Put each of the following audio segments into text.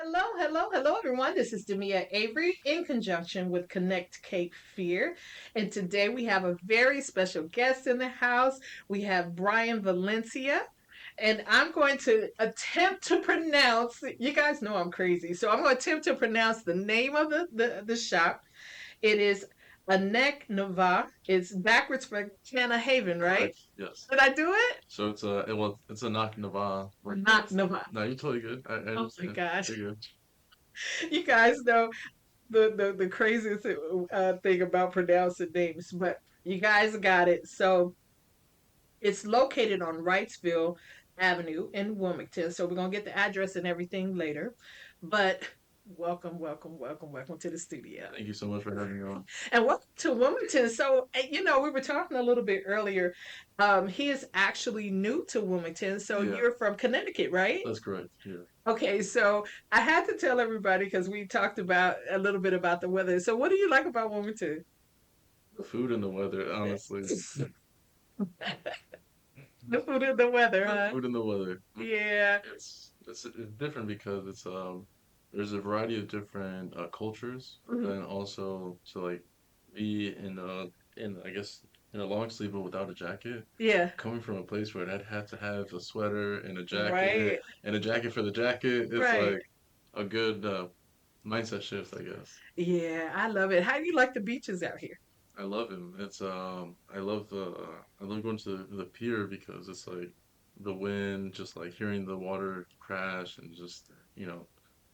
Hello, everyone. This is Demia Avery in conjunction with Connect Cape Fear. And today we have a very special guest in the house. We have Brayan Valencia. And I'm going to attempt to pronounce, you guys know I'm crazy, so I'm going to attempt to pronounce the name of the shop. It is Annac Nevah. It's backwards for Canna Haven, right? Correct. Yes. Did I do it? So it's a Annac Nevah. Not Nevah. No, you're totally good. I Oh my understand. gosh. You're good. You guys know the craziest thing about pronouncing names, but you guys got it. So it's located on Wrightsville Avenue in Wilmington. So we're gonna get the address and everything later. But welcome to the studio. Thank you so much for having me on. And welcome to Wilmington. So, we were talking a little bit earlier. He is actually new to Wilmington. So Yeah, you're from Connecticut, right? that's correct. Yeah. Okay, so I had to tell everybody because we talked about a little bit about the weather. So, what do you like about Wilmington? The food and the weather, honestly. The food and the weather, The huh? food and the weather. Yeah. It's different because it's there's a variety of different cultures, but Mhm. then also to like be in I guess in a long sleeve but without a jacket. Yeah. Coming from a place where it had to have a sweater Right. and a jacket for the jacket, it's Right. like a good mindset shift, I guess. Yeah, I love it. How do you like the beaches out here? I love him. I love going to the pier because it's like the wind, just like hearing the water crash and just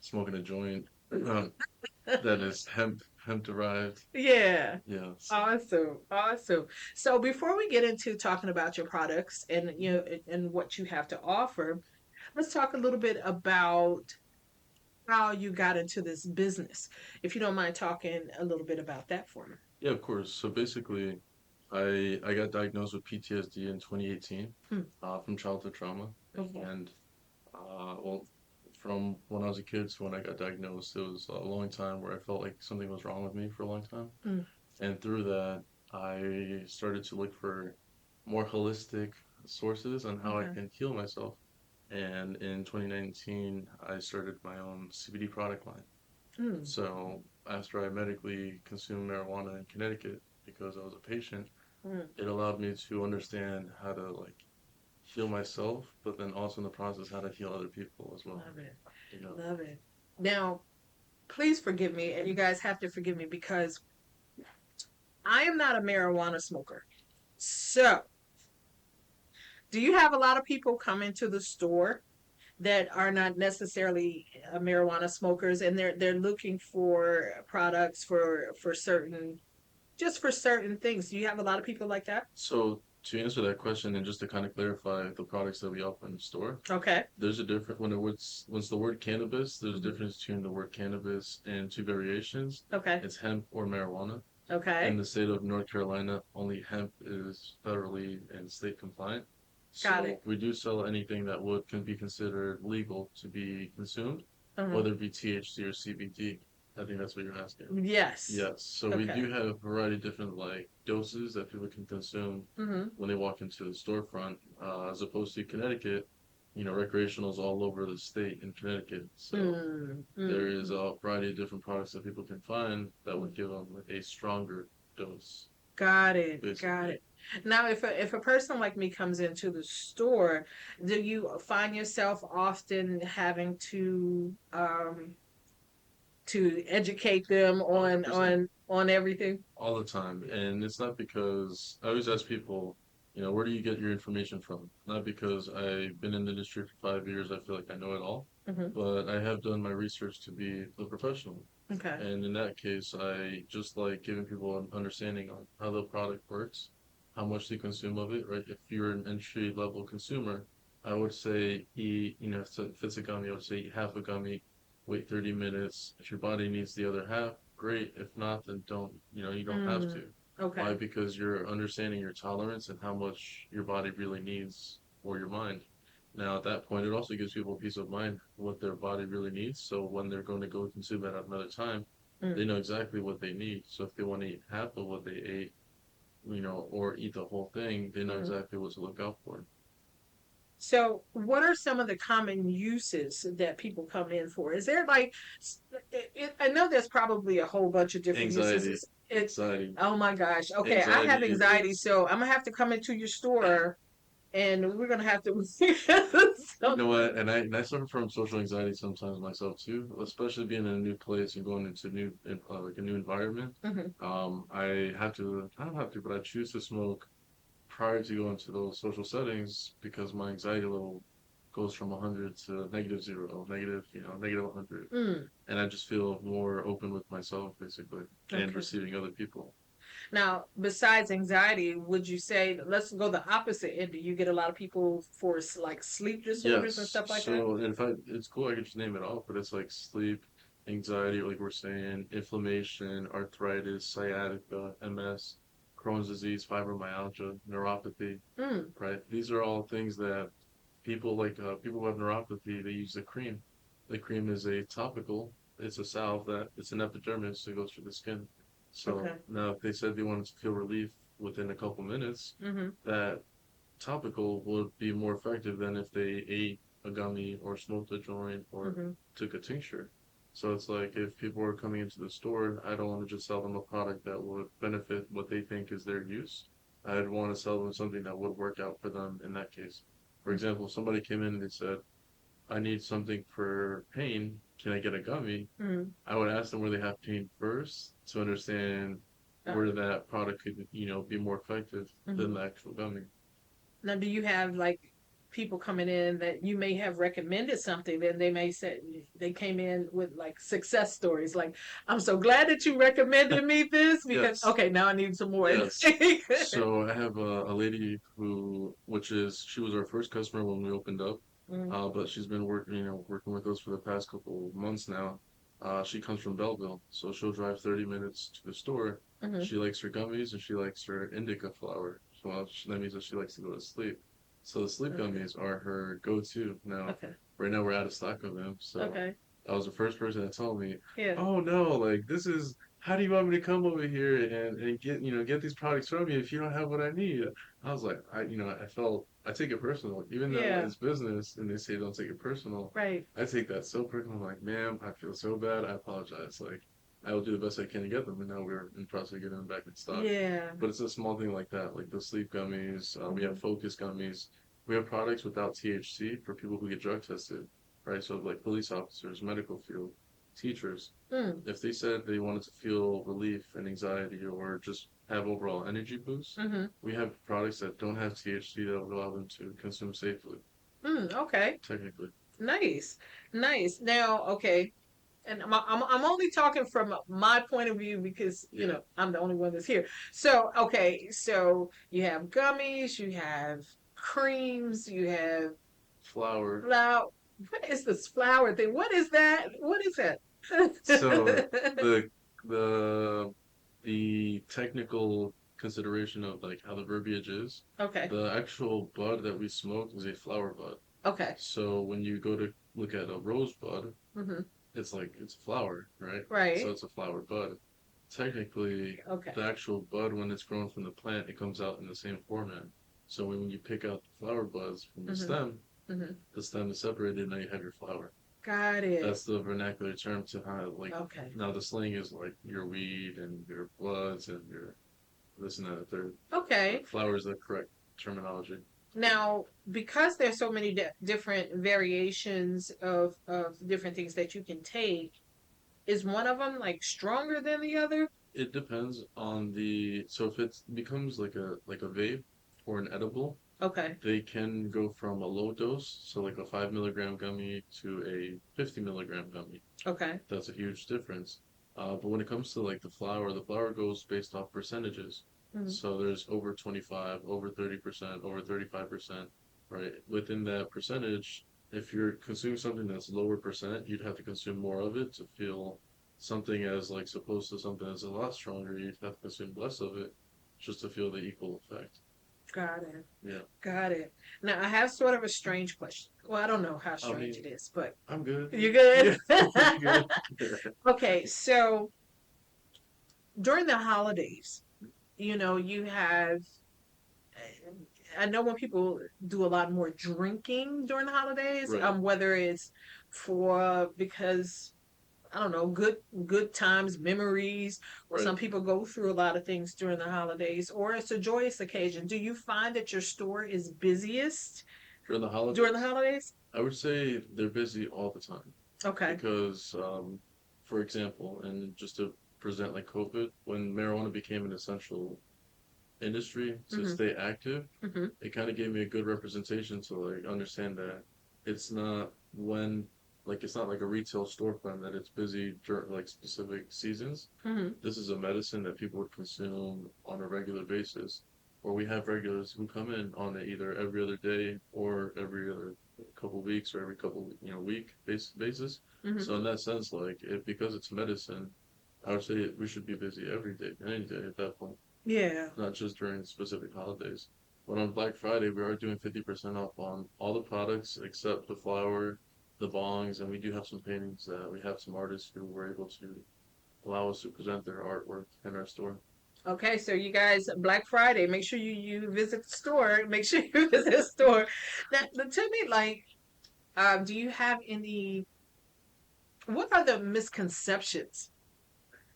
smoking a joint that is hemp derived. Yeah. Yes. Awesome. Awesome. So before we get into talking about your products and and what you have to offer, let's talk a little bit about how you got into this business. If you don't mind talking a little bit about that for me. Yeah, of course. So basically, I got diagnosed with PTSD in 2018 Hmm. from childhood trauma, Okay. and well, from when I was a kid to when I got diagnosed, it was a long time where I felt like something was wrong with me for a long time. Mm. And through that, I started to look for more holistic sources on how I Okay. can heal myself. And in 2019, I started my own CBD product line. Mm. So after I medically consumed marijuana in Connecticut because I was a patient, Mm. it allowed me to understand how to like heal myself, but then also in the process how to heal other people as well. Love it. You know. Love it. Now, please forgive me, and you guys have to forgive me because I am not a marijuana smoker. So, do you have a lot of people come into the store that are not necessarily marijuana smokers, and they're looking for products for certain just for certain things? Do you have a lot of people like that? So to answer that question and just to kind of clarify the products that we offer in the store, Okay. there's a different when it's the word cannabis, there's a Mhm. difference between the word cannabis and two variations. Okay. It's hemp or marijuana. In Okay. the state of North Carolina, only hemp is federally and state compliant. Got So it. we do sell anything that would can be considered legal to be consumed, Uh-huh. whether it be THC or CBD. I think that's what you're asking. Yes. Yes, so we Okay. do have a variety of different like doses that people can consume Mm-hmm. when they walk into the storefront, as opposed to Connecticut, recreational is all over the state in Connecticut. So Mm, there mm, is mm, a variety of different products that people can find that mm. would give them a stronger dose, Got it. Got basically. it. Now, if a person like me comes into the store, do you find yourself often having to educate them on 100%. everything? All the time. And it's not because I always ask people, where do you get your information from? Not because I've been in the industry for 5 years, I feel like I know it all, Hmm. but I have done my research to be a professional. Okay. And in that case, I just like giving people an understanding on how the product works, how much they consume of it, right? If you're an entry level consumer, I would say eat, if it's a gummy, I would say eat half a gummy, wait 30 minutes. If your body needs the other half, great. If not, then don't, you don't have Mm, to. Why? okay. Because you're understanding your tolerance and how much your body really needs for your mind. Now, at that point, it also gives people peace of mind what their body really needs. So when they're going to go consume it at another time, they Mm, know exactly what they need. So if they want to eat half of what they ate, or eat the whole thing, they know mhm. exactly what to look out for. So, what are some of the common uses that people come in for? Is there like, I know there's probably a whole bunch of different uses. Anxiety, anxiety, Oh my gosh. Okay, I anxiety have anxiety, is, so I'm gonna have to come into your store and we're gonna have to. you So, know what, and I suffer from social anxiety sometimes myself too, especially being in a new place and going into like a new environment. mhm, I don't have to, but I choose to smoke prior to going to those social settings because my anxiety level goes from 100 to -0, -100, mm, and I just feel more open with myself basically and okay. receiving other people. Now, besides anxiety, would you say, let's go the opposite end? Do you get a lot of people for like sleep disorders and Yes. stuff like that? So in fact, it's cool. I could just name it off, but it's like sleep, anxiety, like we're saying, inflammation, arthritis, sciatica, MS, Crohn's disease, fibromyalgia, neuropathy, Mm, right? These are all things that people who have neuropathy, they use the cream. The cream is a topical. It's a salve that it's an epidermis that goes through the skin. So okay. now if they said they wanted to feel relief within a couple minutes, Mm-hmm. that topical would be more effective than if they ate a gummy or smoked a joint or Mm-hmm. took a tincture. So it's like if people are coming into the store, I don't want to just sell them a product that would benefit what they think is their use. I'd want to sell them something that would work out for them in that case. For example, if somebody came in and they said, I need something for pain. Can I get a gummy? Mm-hmm. I would ask them where they have pain first to understand where that product could, be more effective than Mm-hmm. the actual gummy. Now, do you have like people coming in that you may have recommended something, and they may say they came in with like success stories, like, I'm so glad that you recommended me this because Yes, okay, now I need some more. yes. So I have a lady she was our first customer when we opened up, Mm-hmm. but she's been working with us for the past couple of months now. She comes from Belleville, so she'll drive 30 minutes to the store. Mm-hmm. She likes her gummies and she likes her indica flower. So that means that she likes to go to sleep. So the sleep Okay. gummies are her go-to. Now, Okay. right now we're out of stock of them, so Okay. I was the first person that told me, Yeah. "Oh no, like this is how do you want me to come over here and get these products from you if you don't have what I need?" I was like, I take it personal, even though Yeah. it's business and they say don't take it personal. Right. I take that so personal. I'm like, ma'am, I feel so bad. I apologize. Like, I will do the best I can to get them, and now we're in the process of getting them back in stock. Yeah. But it's a small thing like that, like the sleep gummies. We Mm-hmm. have focus gummies. We have products without THC for people who get drug tested, right? So like police officers, medical field, teachers, Mm. if they said they wanted to feel relief and anxiety or just have overall energy boost, Mm-hmm. we have products that don't have THC that would allow them to consume safely, Mm. Okay. technically. Nice. Nice. Now, okay. And I'm only talking from my point of view because Yeah. I'm the only one that's here. So okay, so you have gummies, you have creams, you have Flour. flour. What is this flour thing? What is that? What is that? So the the the technical consideration of like how the verbiage is, Okay. the actual bud that we smoke is a flower bud. Okay. So when you go to look at a rose bud, Hmm. it's like it's a flower, right? So Right. it's a flower bud. Technically, Okay. the actual bud when it's grown from the plant, it comes out in the same format. So when you pick out the flower buds from Hmm. Hmm. the stem is separated, now you have your flower. Got it. That's the vernacular term to how like Okay. now the slang is like your weed and your bloods and your this and that third. Okay. But flower is the correct terminology. Now, because there's so many different variations of different things that you can take, is one of them like stronger than the other? It depends on so if it becomes like a vape or an edible, Okay. they can go from a low dose, so like a 5 milligram gummy to a 50 milligram gummy. Okay. That's a huge difference. But when it comes to like the flour goes based off percentages. Mm-hmm. So there's over 25, over 30%, over 35%, right? Within that percentage, if you're consuming something that's lower percent, you'd have to consume more of it to feel something as like supposed to something that's a lot stronger. You'd have to consume less of it just to feel the equal effect. Got it. Yeah. Got it. Now I have sort of a strange question. Well, I don't know how I strange it mean, is, but I'm good. you good? Yeah, pretty good. Okay, so during the holidays, you have I know when people do a lot more drinking during the holidays, Right, whether it's for because I don't know, good times, memories, or right. some people go through a lot of things during the holidays, or it's a joyous occasion. Do you find that your store is busiest During the during the holidays, holidays? I would say they're busy all the time Okay. because, for example, and just to present like COVID, when marijuana became an essential industry to Mhm. stay active, Mhm. it kind of gave me a good representation to like understand that it's not when like it's not like a retail storefront that it's busy during like specific seasons. Mhm. This is a medicine that people would consume on a regular basis, or we have regulars who come in on it either every other day or every other couple weeks or every couple basis. Mhm. So in that sense, like it because it's medicine, I would say we should be busy every day, any day at that point, Yeah. not just during specific holidays. But on Black Friday, we are doing 50% off on all the products except the flour, the bongs, and we do have some paintings that we have some artists who were able to allow us to present their artwork in our store. Okay, so you guys, Black Friday, make sure you visit the store. Make sure you visit the store. Now, tell me, like, do you have any? What are the misconceptions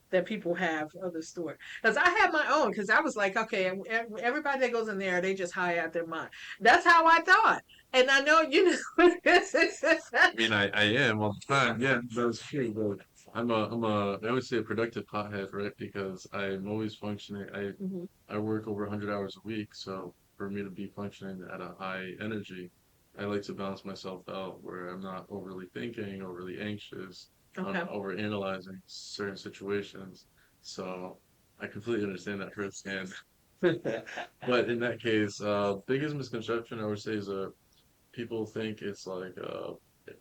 that people have of the store? Because I had my own. Because I was like, okay, everybody that goes in there, they just high out their mind. That's how I thought, and I know you know. I mean, I am all the time. Yeah, that's true. But I always say a productive pothead, right? Because I'm always functioning. Mhm. I work over 100 hours a week, so for me to be functioning at a high energy, I like to balance myself out where I'm not overly thinking, overly anxious, Okay. over analyzing certain situations. So I completely understand that firsthand. But in that case, biggest misconception I would say is people think it's like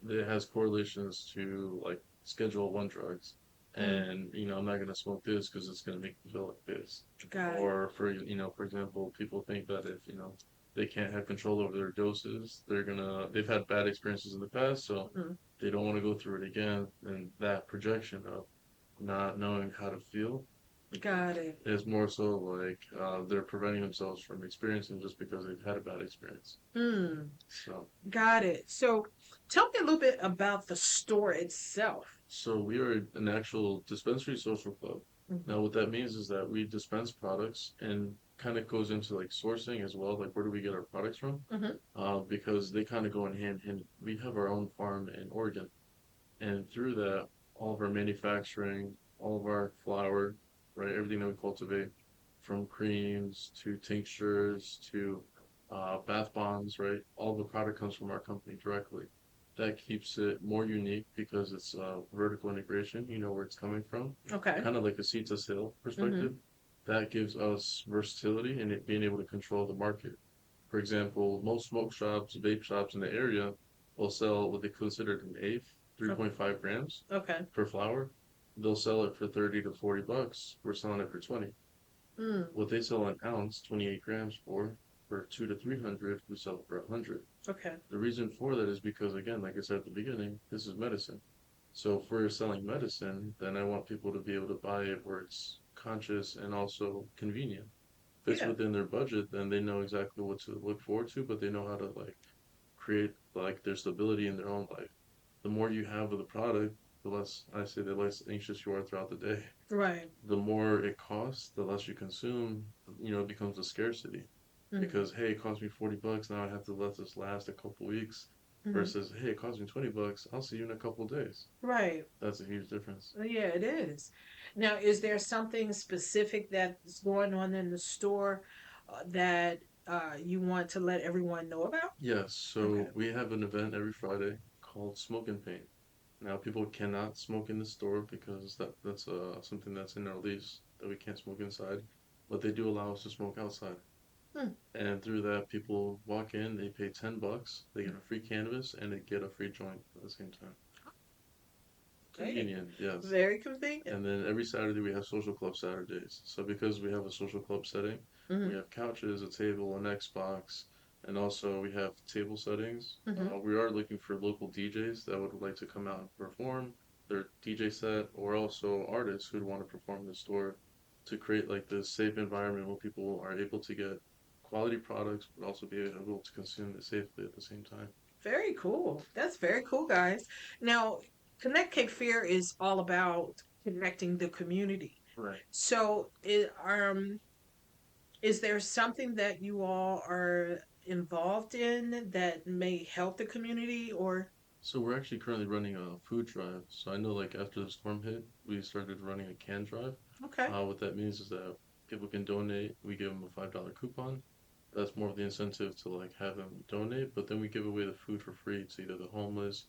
it has correlations to like Schedule One drugs, Mm, and I'm not gonna smoke this because it's gonna make me feel like this. got it. Or for example, people think that if they can't have control over their doses, they've had bad experiences in the past, so Mm, they don't want to go through it again. And that projection of not knowing how to feel got it. is more so like they're preventing themselves from experiencing just because they've had a bad experience. Mm, So. got it. So, tell me a little bit about the store itself. So we are an actual dispensary social club. Mhm. Now, what that means is that we dispense products and kind of goes into like sourcing as well. Like, where do we get our products from? Mhm. Because they kind of go in hand in hand. We have our own farm in Oregon, and through that, all of our manufacturing, all of our flour, right, everything that we cultivate, from creams to tinctures to bath bombs, right, all the product comes from our company directly. That keeps it more unique because it's vertical integration. You know where it's coming from, Okay. kind of like a seed to sale Mhm. perspective. That gives us versatility and it being able to control the market. For example, most smoke shops, vape shops in the area will sell what they consider an eighth, O- 3.5 grams Okay. per flower. They'll sell it for 30 to 40 bucks. We're selling it for 20. Mm, What they sell an ounce, 28 grams for 2 to 300, we sell it for 100. okay. The reason for that is because, again, like I said at the beginning, this is medicine. So if we're selling medicine, then I want people to be able to buy it where it's conscious and also convenient. If it's Yeah. within their budget, then they know exactly what to look forward to, but they know how to like create like their stability in their own life. The more you have of the product, the less anxious you are throughout the day. Right. The more it costs, the less you consume, it becomes a scarcity. Mhm. Because hey, it cost me 40 bucks, now I have to let this last a couple weeks Mhm. versus hey, it cost me 20 bucks, I'll see you in a couple days. Right. That's a huge difference. Yeah, it is. Now, is there something specific that's going on in the store that you want to let everyone know about? Yes, Okay. so we have an event every Friday called Smoke and Paint. Now, people cannot smoke in the store because that's something that's in our lease that we can't smoke inside, but they do allow us to smoke outside. Hmm. And through that, people walk in, they pay 10 bucks, they get a free cannabis, and they get a free joint at the same time. Okay. Convenient, yes. Very convenient. And then every Saturday we have social club Saturdays. So because we have a social club setting, we Hmm. have couches, a table, an Xbox, and also we have table settings. Hmm. We are looking for local DJs that would like to come out and perform their DJ set, or also artists who'd want to perform in the store to create like this safe environment where people are able to get quality products, but also be able to consume it safely at the same time. Very cool. That's very cool, guys. Now, Connect Cape Fear is all about connecting the community. Right. So, is there something that you all are involved in that may help the community or So we're actually currently running a food drive. So I know like after the storm hit, we started running a can drive. okay. What that means is that people can donate. We give them a $5 coupon. That's more of the incentive to like have them donate. But then we give away the food for free to either the homeless,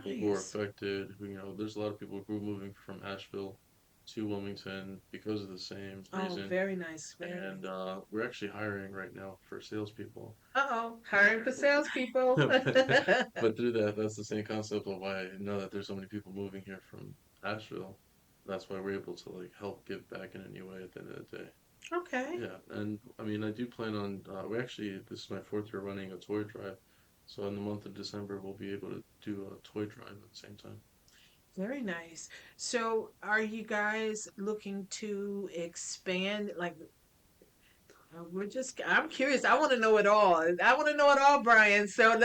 people who are Nice. affected. Who, there's a lot of people who are moving from Asheville to Wilmington because of the same Oh, reason. very nice. Very nice. And we're actually hiring right now for salespeople. Uh-oh, hiring for salespeople. But through that, that's the same concept of why now that there's so many people moving here from Asheville, that's why we're able to like help give back in any way at the end of the day. Okay. Yeah, and I mean, I do plan on. We actually, this is my fourth year running a toy drive, so in the month of December we'll be able to do a toy drive at the same time. Very nice. So, are you guys looking to expand? Like, I'm curious. I want to know it all. I want to know it all, Brian. So,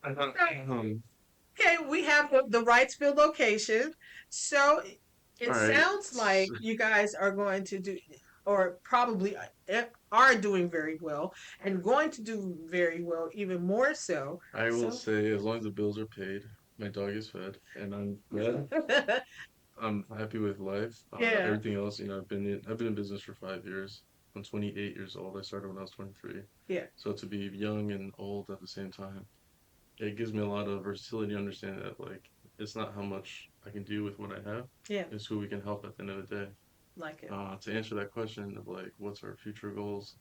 Um, okay, we have the Wrightsville location. So, all it right. sounds like you guys are going to do, or probably are doing very well, and going to do very well, even more so. I will So, say, as long as the bills are paid, my dog is fed, and I'm fed. I'm happy with life. yeah, Everything else, I've been in business for 5 years. I'm 28 years old. I started when I was 23. yeah, So to be young and old at the same time, it gives me a lot of versatility, understanding that like it's not how much I can do with what I have, yeah, it's who we can help at the end of the day. like it. To answer that question of like what's our future goals,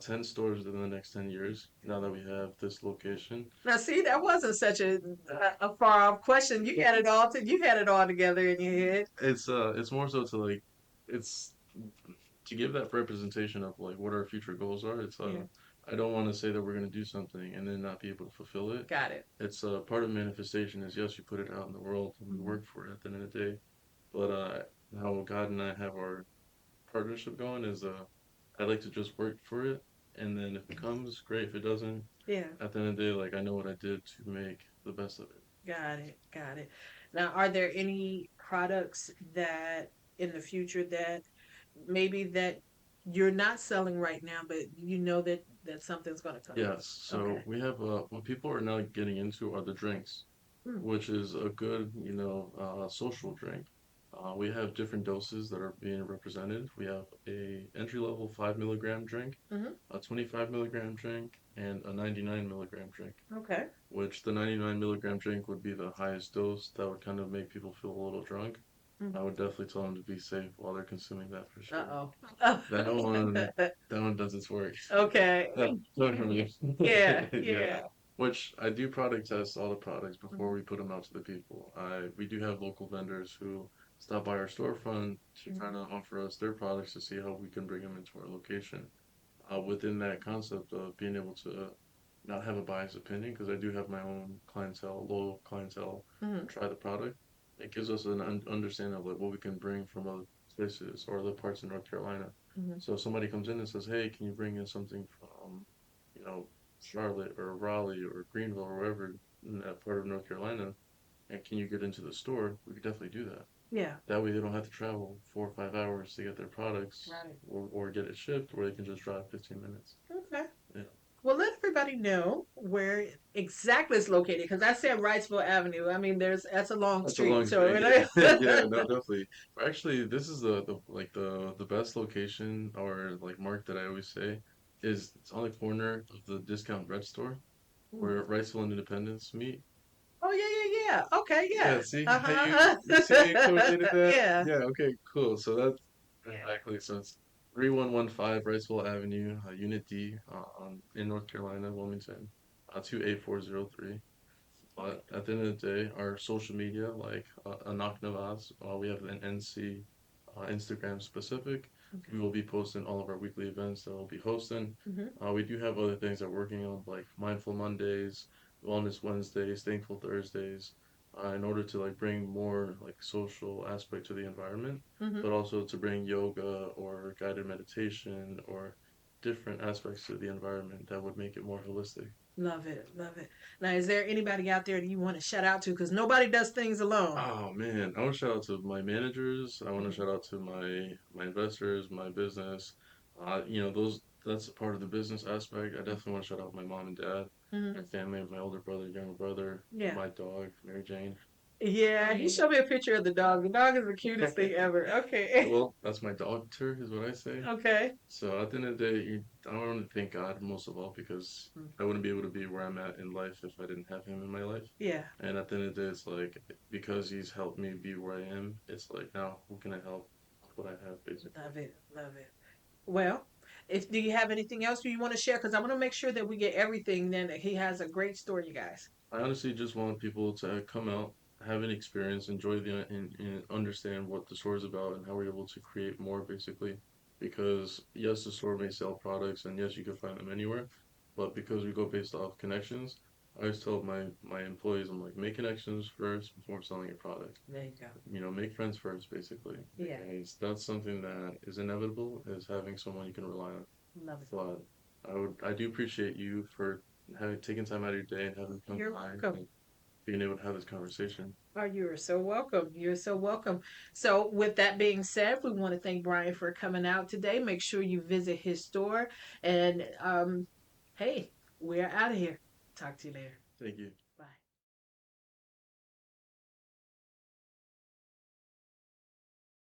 10 stores within the next 10 years. Now that we have this location, Now, see, that wasn't such a far off question. You had it all together in your head. it's more so to like it's to give that representation of like what our future goals are. Yeah, I don't want to say that we're going to do something and then not be able to fulfill it. got it. It's part of manifestation is yes, you put it out in the world and we Mhm. work for it at the end of the day. But how God and I have our partnership going is I like to just work for it, and then if it comes, great. If it doesn't, Yeah, at the end of the day, like I know what I did to make the best of it. got it, got it. Now, are there any products that in the future that maybe that you're not selling right now, but you know that something's going to come? Yes, Okay. so we have what people are now getting into are the drinks, Hmm. which is a good, social drink. We have different doses that are being represented. We have a entry level 5 milligram drink, Mm-hmm. a 25 milligram drink, and a 99 milligram drink. Okay. Which the 99 milligram drink would be the highest dose that would kind of make people feel a little drunk. I Mm-hmm. would definitely tell them to be safe while they're consuming that for sure. Uh-oh. That one, that one does its work. Okay. Not from you. Yeah, Yeah. yeah. Which I do product test all the products before Mhm, we put them out to the people. We do have local vendors who stop by our storefront to mhm. kind of offer us their products to see how we can bring them into our location. Within that concept of being able to not have a biased opinion, because I do have my own clientele, loyal clientele, Mhm, try the product. It gives us an understanding of like what we can bring from other places or other parts of North Carolina. mhm. So if somebody comes in and says, "Hey, can you bring in something from, you know, Charlotte or Raleigh or Greenville or wherever in that part of North Carolina, and can you get into the store?" We could definitely do that. Yeah, That way they don't have to travel 4 or 5 hours to get their products right. or get it shipped, or they can just drive 15 minutes. Okay. Yeah. Well, let everybody know where exactly it's located because I said Wrightsville Avenue. I mean, that's a long That's a street, long so drink. Yeah, no, definitely. Actually, this is the best location or like mark that I always say is it's on the corner of the discount red store Mm. where Wrightsville and Independence meet. Oh yeah, yeah, yeah. Okay, Yeah, yeah. see how Uh-huh. you see how you coordinated that? Yeah. Yeah, okay, cool. So that's exactly so it's 3115 Wrightsville Avenue, Unit D, in North Carolina, Wilmington, 28403. But Okay. at the end of the day, our social media, like Annac Nevah's, we have an NC Instagram specific. Okay. We will be posting all of our weekly events that we'll be hosting. Hmm. We do have other things that we're working on, like Mindful Mondays, Wellness Wednesdays, Thankful Thursdays. in order to like bring more like social aspect to the environment, Hmm. but also to bring yoga or guided meditation or different aspects to the environment that would make it more holistic. Love it, love it. Now, is there anybody out there that you want to shout out to? Because nobody does things alone. Oh man, I want to shout out to my managers. I want to Hmm. shout out to my investors, my business. Those that's a part of the business aspect. I definitely want to shout out my mom and dad, Hmm. my family, my older brother, younger brother, Yeah. my dog, Mary Jane. Yeah, he showed me a picture of the dog. The dog is the cutest thing ever. Okay. Well, that's my doctor, is what I say. Okay. So at the end of the day, I want to thank God most of all because Mm. I wouldn't be able to be where I'm at in life if I didn't have him in my life. Yeah. And at the end of the day, it's like because he's helped me be where I am, it's like now who can I help with what I have basically. Love it. Love it. Well, if do you have anything else you want to share? Because I want to make sure that we get everything. Then he has a great story, you guys. I honestly just want people to come out, have an experience, enjoy and understand what the store is about and how we're able to create more basically. Because yes, the store may sell products and yes, you can find them anywhere, but because we go based off connections, I always tell my employees, I'm like, make connections first before selling your product. There you go. Make friends first, basically, Yeah. because that's something that is inevitable, is having someone you can rely on. Love it. But I do appreciate you for having taken time out of your day and having come You're by welcome. and being able to have this conversation. Oh, you are so welcome. You're so welcome. So, with that being said, we want to thank Brian for coming out today. Make sure you visit his store. And hey, we're out of here. Talk to you later. Thank you.